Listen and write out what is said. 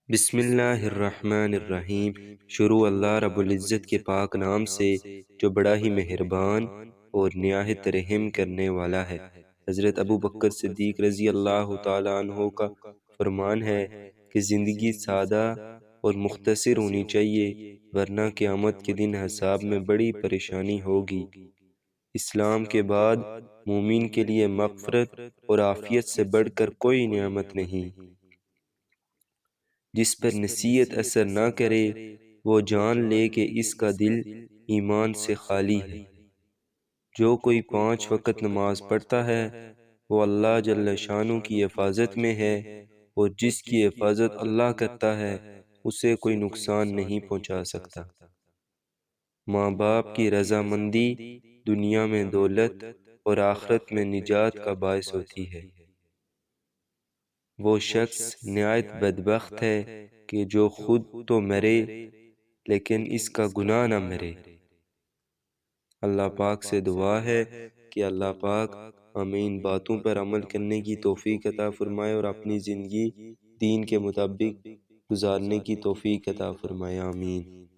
بسم اللہ الرحمن الرحیم۔ شروع اللہ رب العزت کے پاک نام سے جو بڑا ہی مہربان اور نہایت رحم کرنے والا ہے۔ حضرت ابو بکر صدیق رضی اللہ تعالیٰ عنہ کا فرمان ہے کہ زندگی سادہ اور مختصر ہونی چاہیے، ورنہ قیامت کے دن حساب میں بڑی پریشانی ہوگی۔ اسلام کے بعد مومن کے لیے مغفرت اور عافیت سے بڑھ کر کوئی نعمت نہیں۔ جس پر نصیحت اثر نہ کرے وہ جان لے کہ اس کا دل ایمان سے خالی ہے۔ جو کوئی 5 وقت نماز پڑھتا ہے وہ اللہ جل شانہ کی حفاظت میں ہے، اور جس کی حفاظت اللہ کرتا ہے اسے کوئی نقصان نہیں پہنچا سکتا۔ ماں باپ کی رضامندی دنیا میں دولت اور آخرت میں نجات کا باعث ہوتی ہے۔ وہ شخص نہایت بدبخت ہے کہ جو خود تو مرے لیکن اس کا گناہ نہ مرے۔ اللہ پاک سے دعا ہے کہ اللہ پاک ہمیں ان باتوں پر عمل کرنے کی توفیق عطا فرمائے اور اپنی زندگی دین کے مطابق گزارنے کی توفیق عطا فرمائے، آمین۔